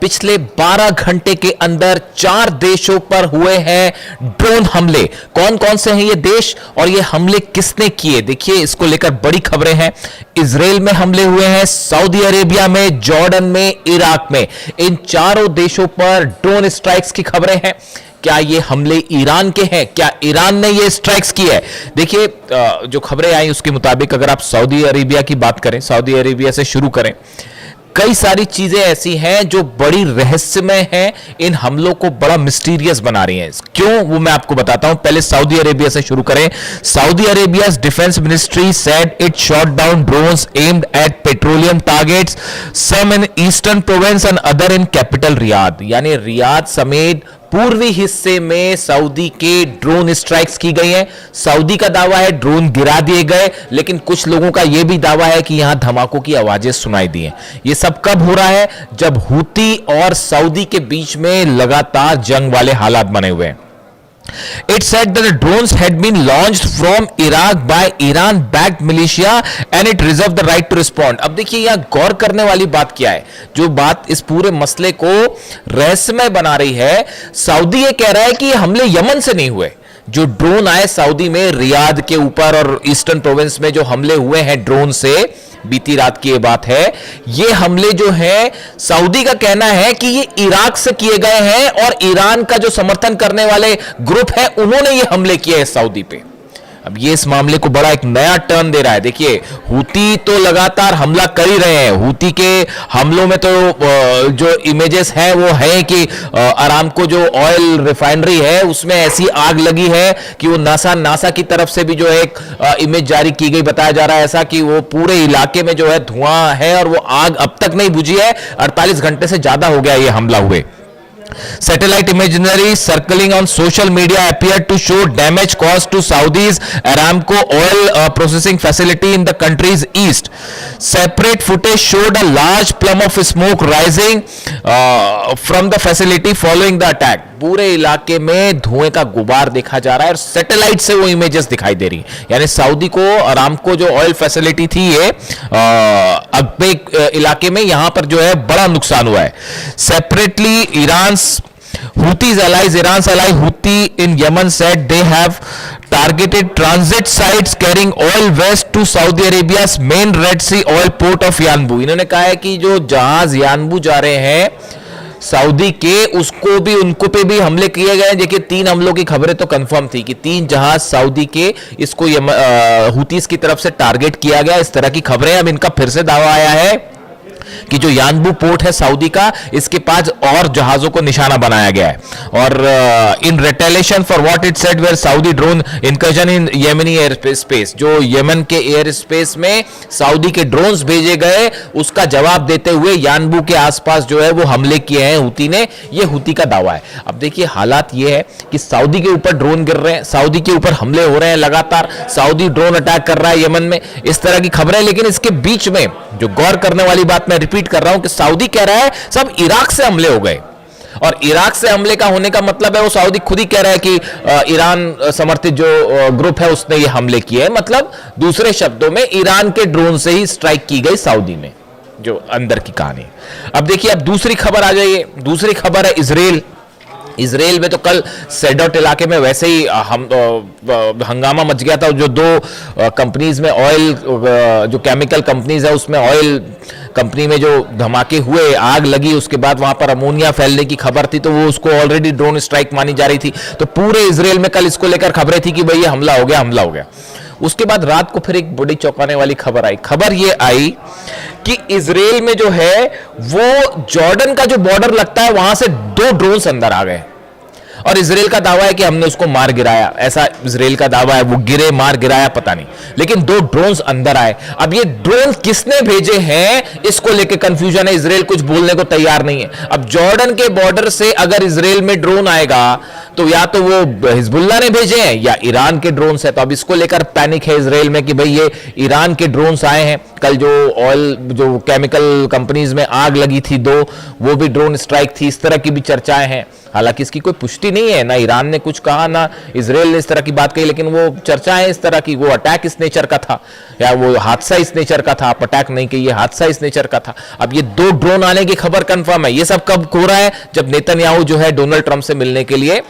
पिछले 12 घंटे के अंदर 4 देशों पर हुए हैं ड्रोन हमले। कौन कौन से हैं ये देश और ये हमले किसने किए, देखिए इसको लेकर बड़ी खबरें हैं। इजराइल में हमले हुए हैं, सऊदी अरेबिया में, जॉर्डन में, इराक में। इन चारों देशों पर ड्रोन स्ट्राइक्स की खबरें हैं। क्या ये हमले ईरान के हैं? क्या ईरान ने ये स्ट्राइक्स की है? देखिए जो खबरें आई उसके मुताबिक अगर आप सऊदी अरेबिया की बात करें, सऊदी अरेबिया से शुरू करें, कई सारी चीजें ऐसी हैं जो बड़ी रहस्यमय हैं, इन हमलों को बड़ा मिस्टीरियस बना रही हैं। क्यों, वो मैं आपको बताता हूं। पहले सऊदी अरेबिया से शुरू करें। Saudi Arabia's defence ministry said it shot down drones aimed at petroleum targets, some in eastern province and other in capital Riyadh. यानी रियाद समेत पूर्वी हिस्से में सऊदी के ड्रोन स्ट्राइक्स की गई हैं। सऊदी का दावा है ड्रोन गिरा दिए गए, लेकिन कुछ लोगों का यह भी दावा है कि यहां धमाकों की आवाजें सुनाई दी हैं। यह सब कब हो रहा है? जब हूती और सऊदी के बीच में लगातार जंग वाले हालात बने हुए हैं। It said that the drones had been launched from Iraq by Iran-backed militia and it reserved the right to respond। अब देखिए यहां गौर करने वाली बात क्या है, जो बात इस पूरे मसले को रहस्यमय बना रही है। सऊदी ये कह रहा है कि ये हमले यमन से नहीं हुए। जो ड्रोन आए सऊदी में रियाद के ऊपर और ईस्टर्न प्रोविंस में जो हमले हुए हैं ड्रोन से, बीती रात की ये बात है, ये हमले जो है सऊदी का कहना है कि ये इराक से किए गए हैं और ईरान का जो समर्थन करने वाले ग्रुप है उन्होंने ये हमले किए हैं सऊदी पे। अब ये इस मामले को बड़ा एक नया टर्न दे रहा है। देखिए हूती तो लगातार हमला कर ही रहे हैं। हूती के हमलों में तो जो इमेजेस हैं वो है कि अरामको जो ऑयल रिफाइनरी है उसमें ऐसी आग लगी है कि वो नासा की तरफ से भी जो एक इमेज जारी की गई, बताया जा रहा है ऐसा कि वो पूरे इलाके में जो है धुआं है और वो आग अब तक नहीं बुझी है। 48 घंटे से ज्यादा हो गया ये हमला हुए। Satellite imagery circling on social media appeared to show damage caused to Saudi's Aramco oil processing facility in the country's east. Separate footage showed a large plume of smoke rising from the facility following the attack. पूरे इलाके में धुएं का गुबार देखा जा रहा है और सैटेलाइट से वो इमेजेस दिखाई दे रही है। यानी सऊदी को अरामको जो ऑयल फैसिलिटी थी ये अकबेक इलाके में, यहां पर जो है बड़ा नुकसान हुआ है। Separately Houthis allies, Iran's ally Houthi in Yemen said they have targeted transit sites carrying oil west to Saudi Arabia's main Red Sea oil port of Yanbu। इन्होंने कहा है कि जो जहाज यानबू जा रहे हैं सऊदी के, उसको भी, उनको पे भी हमले किए गए। देखिए 3 हमलों की खबरें तो कंफर्म थी कि 3 जहाज सऊदी के इसको हूतीस की तरफ से टारगेट किया गया, इस तरह की खबरें। अब इनका फिर से दावा आया है कि जो यानबू पोर्ट है सऊदी का, इसके पास और जहाजों को निशाना बनाया गया है। और in retaliation for what it said were Saudi drone incursion in Yemeni air space, जो यमन के एयर स्पेस में सऊदी के ड्रोन्स भेजे गए, उसका जवाब देते हुए यानबू के आसपास जो है वो हमले किए हैं हूती ने। ये हूती का दावा है। अब देखिए हालात ये है कि सऊदी के ऊपर ड्रोन गिर रहे हैं, सऊदी के ऊपर हमले हो रहे हैं लगातार, सऊदी ड्रोन अटैक कर रहा है यमन में, इस तरह की खबरें। लेकिन इसके बीच में जो गौर करने वाली बात मैं रिपीट कर रहा हूं कि सऊदी कह रहा है सब इराक से हमले हो गए। और इराक से हमले का होने का मतलब है वो सऊदी खुद ही कह रहा है कि ईरान समर्थित जो ग्रुप है उसने ये हमले किए हैं। मतलब दूसरे शब्दों में ईरान के ड्रोन से ही स्ट्राइक की गई सऊदी में, जो अंदर की कहानी। अब देखिए अब दूसरी खबर आ जाइए। दूसरी खबर है इजराइल में तो कल सेडोट इलाके में वैसे ही हंगामा मच गया था। जो 2 कंपनीज में ऑयल, जो केमिकल कंपनीज है उसमें ऑयल कंपनी में जो धमाके हुए, आग लगी, उसके बाद वहां पर अमोनिया फैलने की खबर थी, तो वो उसको ऑलरेडी ड्रोन स्ट्राइक मानी जा रही थी। तो पूरे इजराइल में कल इसको लेकर खबरें थी कि भाई ये हमला हो गया। उसके बाद रात को फिर एक बड़ी चौंकाने वाली खबर आई। खबर ये आई कि इजराइल में जो है वो जॉर्डन का जो बॉर्डर लगता है वहां से 2 ड्रोन्स अंदर आ गए और इजराइल का दावा है कि हमने उसको मार गिराया। ऐसा इजराइल का दावा है, वो गिरे, मार गिराया पता नहीं, लेकिन 2 ड्रोन्स अंदर आए। अब ये ड्रोन किसने भेजे हैं इसको लेके कंफ्यूजन है। इजराइल कुछ बोलने को तैयार नहीं है। अब जॉर्डन के बॉर्डर से अगर इजराइल में ड्रोन आएगा तो या तो वो हिजबुल्लाह ने भेजे हैं या ईरान के ड्रोन्स है। तो अब इसको लेकर पैनिक है इजराइल में कि भाई ये ईरान के ड्रोन्स आए हैं। कल जो ऑयल जो केमिकल कंपनीज में आग लगी थी दो, वो भी ड्रोन स्ट्राइक थी। इस तरह की भी चर्चाएं हैं। हालांकि इसकी कोई पुष्टि नहीं है, ना ईरान ने कुछ कहा ना इजराइल ने इस तरह की बात कही, लेकिन वो चर्चाएं इस तरह की, वो अटैक इस नेचर का था या वो हादसा इस नेचर का था। आप अटैक नहीं कहिए, हादसा इस नेचर का था। अब ये दो ड्रोन आने की खबर कंफर्म है। ये सब कब हो रहा है? जब नेतन्याहू जो है डोनाल्ड ट्रंप से मिलने के लिए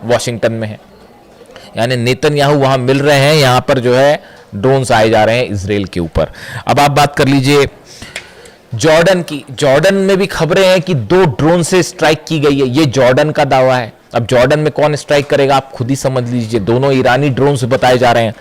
वॉशिंगटन में है, यानी नेतन्याहू वहां मिल रहे हैं, यहां पर जो है ड्रोन्स आए जा रहे हैं इजराइल के ऊपर। अब आप बात कर लीजिए जॉर्डन की। जॉर्डन में भी खबरें हैं कि 2 ड्रोन से स्ट्राइक की गई है। ये जॉर्डन का दावा है। अब जॉर्डन में कौन स्ट्राइक करेगा आप खुद ही समझ लीजिए। दोनों ईरानी ड्रोन से बताए जा रहे हैं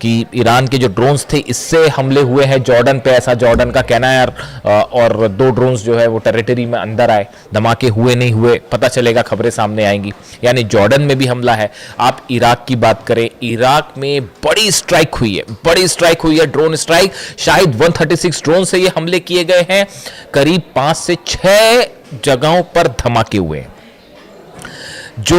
कि ईरान के जो ड्रोन्स थे इससे हमले हुए हैं जॉर्डन पे, ऐसा जॉर्डन का कहना है। और 2 ड्रोन्स जो है वो टेरिटरी में अंदर आए। धमाके हुए नहीं हुए पता चलेगा, खबरें सामने आएंगी। यानी जॉर्डन में भी हमला है। आप इराक की बात करें, इराक में बड़ी स्ट्राइक हुई है, बड़ी स्ट्राइक हुई है, ड्रोन स्ट्राइक। शायद 136 ड्रोन से ये हमले किए गए हैं। करीब 5 से 6 जगहों पर धमाके हुए हैं। जो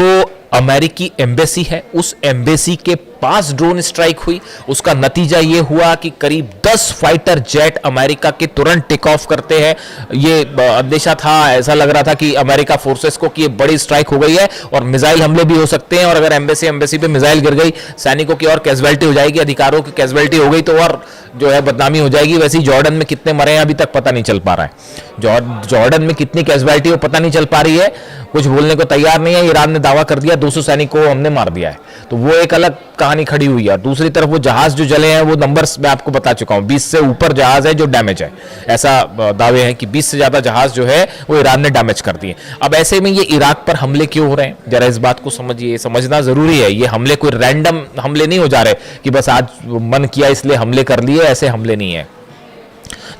अमेरिकी एम्बेसी है, उस एम्बेसी के पास ड्रोन स्ट्राइक हुई। उसका नतीजा यह हुआ कि करीब 10 फाइटर जेट अमेरिका के तुरंत टेक ऑफ करते हैं। ये अंदेशा था, ऐसा लग रहा था कि अमेरिका फोर्सेस को कि ये बड़ी स्ट्राइक हो गई है और मिसाइल हमले भी हो सकते हैं। और अगर एम्बेसी पे मिसाइल गिर गई, सैनिकों की और कैजुअलिटी हो जाएगी, अधिकारों की कैजुअलिटी हो गई तो और जो है बदनामी हो जाएगी। वैसे ही जॉर्डन में कितने मरे हैं अभी तक पता नहीं चल पा रहा है। जॉर्डन में कितनी कैजुअलिटी हो पता नहीं चल पा रही है, कुछ बोलने को तैयार नहीं है। ईरान ने दावा कर दिया 200 सैनिकों को हमने मार दिया है, तो वो एक अलग कहानी खड़ी हुई है। दूसरी तरफ वो जहाज जो जले हैं, वो नंबर्स मैं आपको बता चुका हूं, 20 से ऊपर जहाज है जो डैमेज है। ऐसा दावे हैं कि 20 से ज्यादा जहाज जो है वो ईरान ने डैमेज कर दिए। अब ऐसे में ये इराक पर हमले क्यों हो रहे हैं, जरा इस बात को समझिए, समझना जरूरी है। ये हमले कोई रैंडम हमले नहीं हो जा रहे कि बस आज मन किया इसलिए हमले कर लिए, ऐसे हमले नहीं है।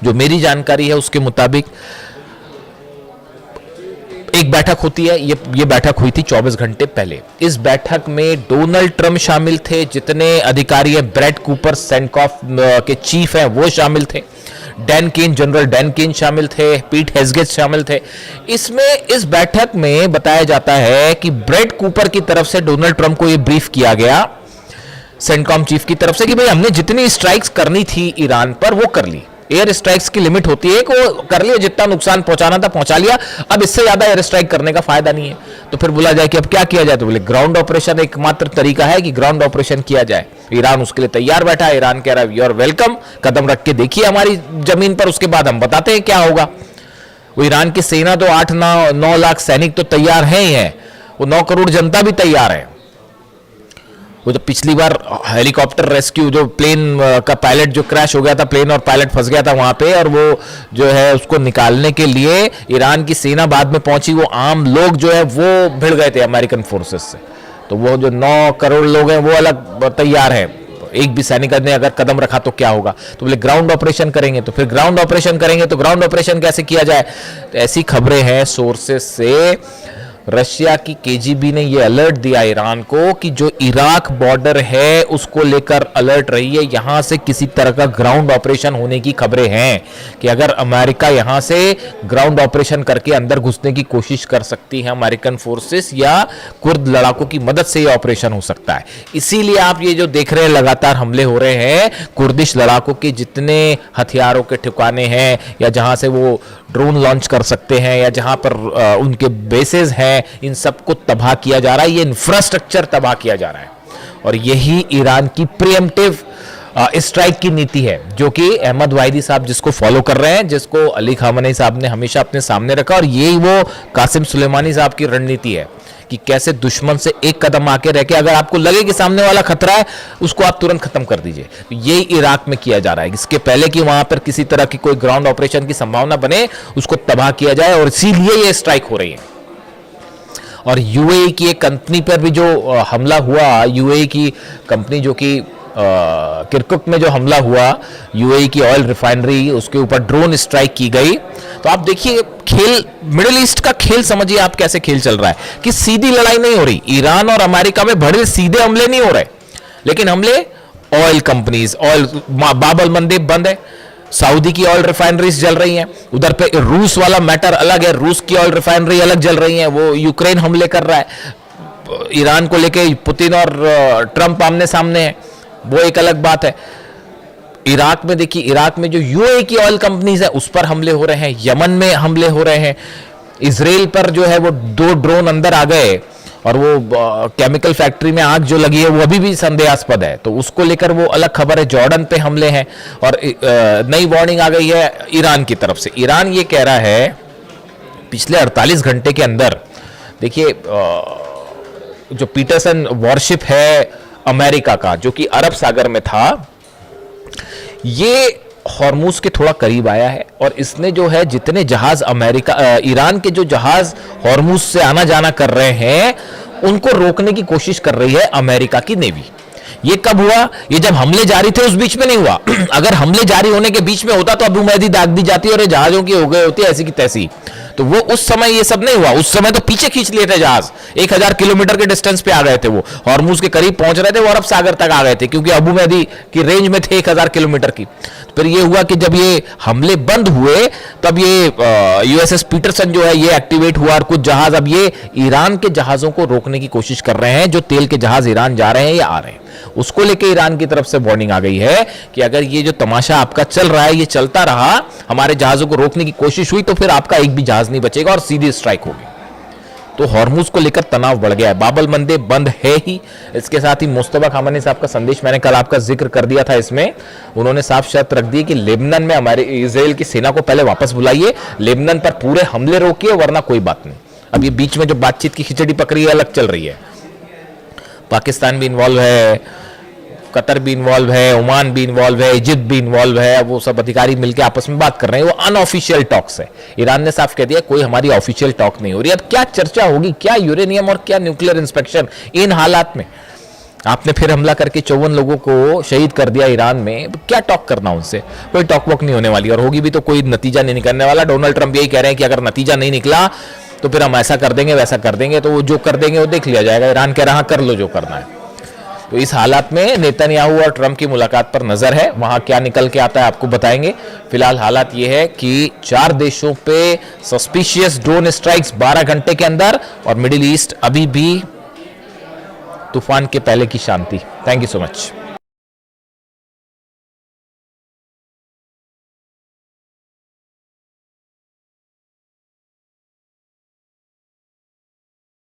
जो मेरी जानकारी है उसके मुताबिक एक बैठक होती है, ये बैठक हुई थी 24 घंटे पहले। इस बैठक में डोनाल्ड ट्रंप शामिल थे, जितने अधिकारी हैं, ब्रैड कूपर सेंटकॉफ के चीफ हैं वो शामिल थे, Dan Caine, general Dan Caine शामिल थे, पीट हेग्सेथ शामिल थे। इसमें इस बैठक में बताया जाता है कि ब्रैड कूपर की तरफ से डोनाल्ड ट्रंप को यह ब्रीफ किया गया सेंटकॉम चीफ की तरफ से कि भाई हमने जितनी स्ट्राइक्स करनी थी ईरान पर वो कर ली। एयर स्ट्राइक्स की लिमिट होती है कि वो कर लिया, जितना नुकसान पहुंचाना था पहुंचा लिया, अब इससे ज्यादा एयर स्ट्राइक करने का फायदा नहीं है। तो फिर बोला जाए कि अब क्या किया जाए, तो बोले ग्राउंड ऑपरेशन एकमात्र तरीका है कि ग्राउंड ऑपरेशन किया जाए। ईरान उसके लिए तैयार बैठा है। ईरान कह रहा है यू आर वेलकम, कदम रख के देखिए हमारी जमीन पर, उसके बाद हम बताते हैं क्या होगा। वो ईरान की सेना तो 8-9 लाख सैनिक तो तैयार है ही है, वो 9 करोड़ जनता भी तैयार है। वो तो पिछली बार हेलीकॉप्टर रेस्क्यू, जो प्लेन का पायलट जो क्रैश हो गया था, प्लेन और पायलट फंस गया था वहां पे, और वो जो है उसको निकालने के लिए ईरान की सेना बाद में पहुंची, वो आम लोग जो है वो भिड़ गए थे अमेरिकन फोर्सेस से। तो वो जो 9 करोड़ लोग हैं वो अलग तैयार है। एक भी सैनिक ने अगर कदम रखा तो क्या होगा, तो बोले ग्राउंड ऑपरेशन करेंगे। तो फिर ग्राउंड ऑपरेशन करेंगे तो ग्राउंड ऑपरेशन कैसे किया जाए, तो ऐसी खबरें हैं सोर्सेस से। रशिया की केजीबी ने यह अलर्ट दिया ईरान को कि जो इराक बॉर्डर है उसको लेकर अलर्ट रही है, यहां से किसी तरह का ग्राउंड ऑपरेशन होने की खबरें हैं कि अगर अमेरिका यहां से ग्राउंड ऑपरेशन करके अंदर घुसने की कोशिश कर सकती है अमेरिकन फोर्सेस, या कुर्द लड़ाकों की मदद से यह ऑपरेशन हो सकता है। इसीलिए आप ये जो देख रहे हैं लगातार हमले हो रहे हैं, कुर्दिश लड़ाकों के जितने हथियारों के ठिकाने हैं या जहां से वो ड्रोन लॉन्च कर सकते हैं या जहां पर उनके बेसेस हैं, इन सबको तबाह किया जा रहा है। ये इंफ्रास्ट्रक्चर तबाह किया जा रहा है, और यही ईरान की प्रीएम्प्टिव स्ट्राइक की नीति है, जो कि अहमद वाहिदी साहब जिसको फॉलो कर रहे हैं, जिसको अली खामनेई साहब ने हमेशा अपने सामने रखा, और यही वो कासिम सुलेमानी साहब की रणनीति है कि कैसे दुश्मन से एक कदम आके रह के, अगर आपको लगे कि सामने वाला खतरा है, उसको आप तुरंत खत्म कर दीजिए। तो यही इराक में किया जा रहा है। इसके पहले कि वहां पर किसी तरह की कोई ग्राउंड ऑपरेशन की संभावना बने, उसको तबाह किया जाए, और इसीलिए ये स्ट्राइक हो रही है। और यूएई की एक कंपनी पर भी जो हमला हुआ, यूएई की कंपनी जो कि किरकुक में जो हमला हुआ, यूएई की ऑयल रिफाइनरी, उसके ऊपर ड्रोन स्ट्राइक की गई। तो आप देखिए खेल, मिडिल ईस्ट का खेल समझिए आप कैसे खेल चल रहा है कि सीधी लड़ाई नहीं हो रही। ईरान और अमेरिका में बड़े सीधे हमले नहीं हो रहे, लेकिन हमले ऑयल कंपनीज, ऑयल बाब अल मंदेब बंद है, सऊदी की ऑयल रिफाइनरीज जल रही हैं, उधर पे रूस वाला मैटर अलग है, रूस की ऑयल रिफाइनरी अलग जल रही है, वो यूक्रेन हमले कर रहा है, ईरान को लेके पुतिन और ट्रंप आमने सामने हैं, वो एक अलग बात है। इराक में देखिए, इराक में जो यूएई की ऑयल कंपनीज है उस पर हमले हो रहे हैं, यमन में हमले हो रहे हैं, इजराइल पर जो है वो 2 ड्रोन अंदर आ गए और वो केमिकल फैक्ट्री में आग जो लगी है वो अभी भी संदेहास्पद है, तो उसको लेकर वो अलग खबर है। जॉर्डन पे हमले हैं और नई वार्निंग आ गई है ईरान की तरफ से। ईरान ये कह रहा है पिछले 48 घंटे के अंदर, देखिए जो पीटरसन वॉरशिप है अमेरिका का जो कि अरब सागर में था, ये हॉर्मुज के थोड़ा करीब आया है और इसने जो है जितने जहाज अमेरिका ईरान के जो जहाज हॉर्मुज से आना जाना कर रहे हैं उनको रोकने की कोशिश कर रही है अमेरिका की नेवी। ये कब हुआ? ये जब हमले जारी थे उस बीच में नहीं हुआ। अगर हमले जारी होने के बीच में होता तो अबू महदी दाग दी जाती और ये जहाजों की हो गई होती ऐसी की तैसी। तो वो उस समय ये सब नहीं हुआ, उस समय तो पीछे खींच लिए थे जहाज, 1000 किलोमीटर के डिस्टेंस पे आ गए थे, वो हॉर्मुज के करीब पहुंच रहे थे, वो अरब सागर तक आ गए थे क्योंकि अबू महदी की रेंज में थे 1000 किलोमीटर की। फिर ये हुआ कि जब ये हमले बंद हुए तब ये यूएसएस पीटरसन जो है ये एक्टिवेट हुआ और कुछ जहाज अब ये ईरान के जहाजों को रोकने की कोशिश कर रहे हैं, जो तेल के जहाज ईरान जा रहे हैं या आ रहे हैं। उसको लेके ईरान की तरफ से वार्निंग आ गई है कि अगर ये जो तमाशा आपका चल रहा है ये चलता रहा, हमारे जहाजों को रोकने की कोशिश हुई तो फिर आपका एक भी जहाज नहीं बचेगा और सीधी स्ट्राइक होगी। तो हॉर्मुज को लेकर तनाव बढ़ गया है, बाबल मंदे बंद है ही। इसके साथ ही मुस्तफा खामनी साहब का संदेश मैंने कल आपका जिक्र कर दिया था, इसमें उन्होंने साफ शर्त रख दी कि लेबनान में हमारे इजराइल की सेना को पहले वापस बुलाइए, लेबनान पर पूरे हमले रोकिए, वरना कोई बात नहीं। अब ये बीच में जो बातचीत की खिचड़ी पकड़ी है अलग चल रही है, पाकिस्तान भी इन्वॉल्व है, कतर भी इन्वॉल्व है, ओमान भी इन्वॉल्व है, इजिप्ट भी इन्वॉल्व है, वो सब अधिकारी मिलकर आपस में बात कर रहे हैं। वो अनऑफिशियल टॉक्स है, ईरान ने साफ कह दिया कोई हमारी ऑफिशियल टॉक नहीं हो रही। अब क्या चर्चा होगी, क्या यूरेनियम और क्या न्यूक्लियर इंस्पेक्शन इन हालात में? आपने फिर हमला करके 54 लोगों को शहीद कर दिया ईरान में, क्या टॉक करना उनसे? कोई टॉक वॉक नहीं होने वाली और होगी भी तो कोई नतीजा नहीं निकलने वाला। डोनाल्ड ट्रंप यही कह रहे हैं कि अगर नतीजा नहीं निकला तो फिर हम ऐसा कर देंगे वैसा कर देंगे, तो वो जो कर देंगे वो देख लिया जाएगा। ईरान कह रहा कर लो जो करना है। तो इस हालात में नेतन्याहू और ट्रंप की मुलाकात पर नजर है, वहां क्या निकल के आता है आपको बताएंगे। फिलहाल हालात ये है कि 4 देशों पे सस्पिशियस ड्रोन स्ट्राइक्स 12 घंटे के अंदर और मिडिल ईस्ट अभी भी तूफान के पहले की शांति। Thank you so much.